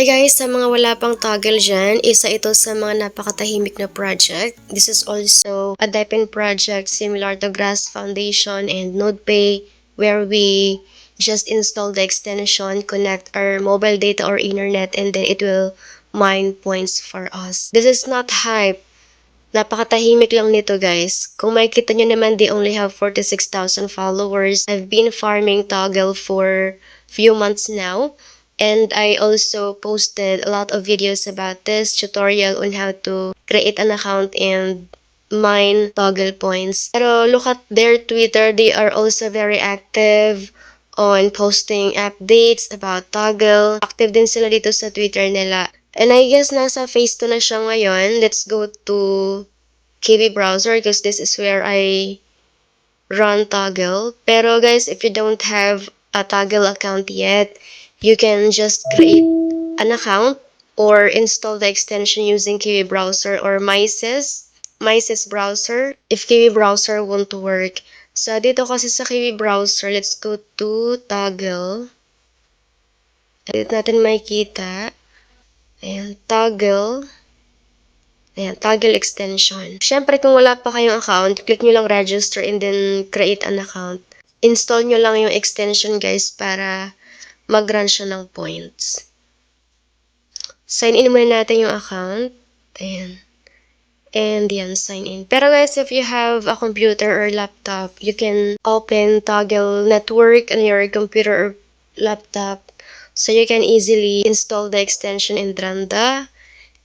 Hi guys, sa mga wala pang toggle dyan, isa ito sa mga napakatahimik na project. This is also a Deepin project similar to Grass Foundation and NodePay, where we just install the extension, connect our mobile data or internet, and then it will mine points for us. This is not hype. Napakatahimik lang nito guys. Kung makikita nyo naman, they only have 46,000 followers. I've been farming toggle for few months now. And I also posted a lot of videos about this tutorial on how to create an account and mine toggle points. Pero look at their Twitter. They are also very active on posting updates about toggle. Active din sila dito sa Twitter nila. And I guess nasa phase 2 na siya ngayon. Let's go to KV browser because this is where I run toggle. Pero guys, if you don't have a toggle account yet, you can just create an account or install the extension using KV browser or MySys browser if KV browser won't work. So dito kasi sa KV browser, let's go to toggle. Dito natin makikita. Ayan, toggle. Ayan, toggle extension. Siyempre, kung wala pa kayong account, click nyo lang register and then create an account. Install nyo lang yung extension guys para mag-run siya ng points. Sign in muna natin yung account. Ayan. And yan, sign in. Pero guys, if you have a computer or laptop, you can open toggle network on your computer or laptop. So you can easily install the extension and run the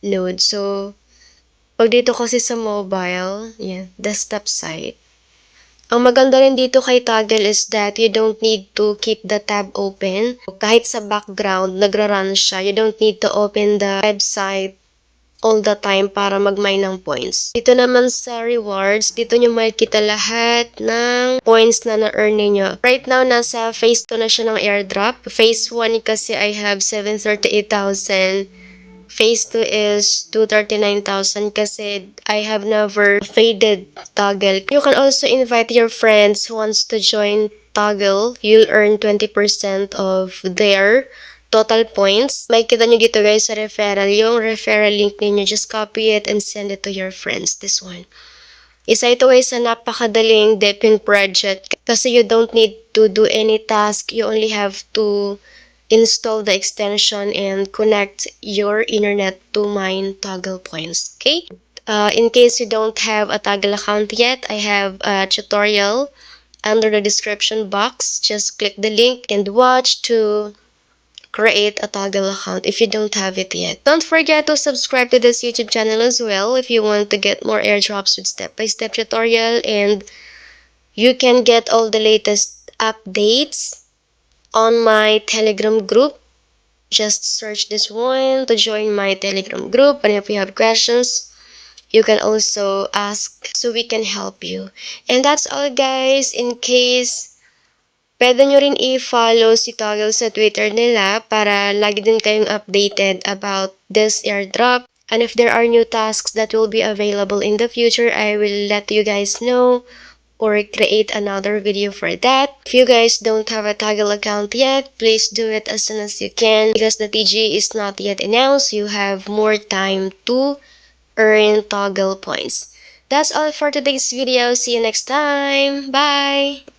node. So, pag dito kasi sa mobile, yan, desktop site. Ang maganda rin dito kay toggle is that you don't need to keep the tab open. Kahit sa background, nagra-run siya. You don't need to open the website all the time para mag-mine ng points. Dito naman sa rewards, dito nyo makikita lahat ng points na na-earn ninyo. Right now, nasa phase 2 na siya ng airdrop. Phase 1 kasi I have 738,000. Phase 2 is 239,000 kasi I have never faded toggle. You can also invite your friends who wants to join toggle. You'll earn 20% of their total points. Makikita nyo dito guys sa referral. Yung referral link ninyo, just copy it and send it to your friends. This one. Isa ito guys sa napakadaling Deepin project kasi you don't need to do any task. You only have to install the extension and connect your internet to mine toggle points. Okay? In case you don't have a toggle account yet, I have a tutorial under the description box. Just click the link and watch to create a toggle account if you don't have it yet. Don't forget to subscribe to this YouTube channel as well if you want to get more airdrops with step-by-step tutorial, and you can get all the latest updates on my Telegram group. Just search this one to join my Telegram group, and if you have questions, you can also ask so we can help you. And that's all guys. In case pwede nyo rin i-follow si Toggle sa Twitter nila para lagi din kayong updated about this airdrop. And if there are new tasks that will be available in the future, I will let you guys know or create another video for that. If you guys don't have a Toggle account yet, please do it as soon as you can because the TG is not yet announced. You have more time to earn Toggle points. That's all for today's video. See you next time. Bye!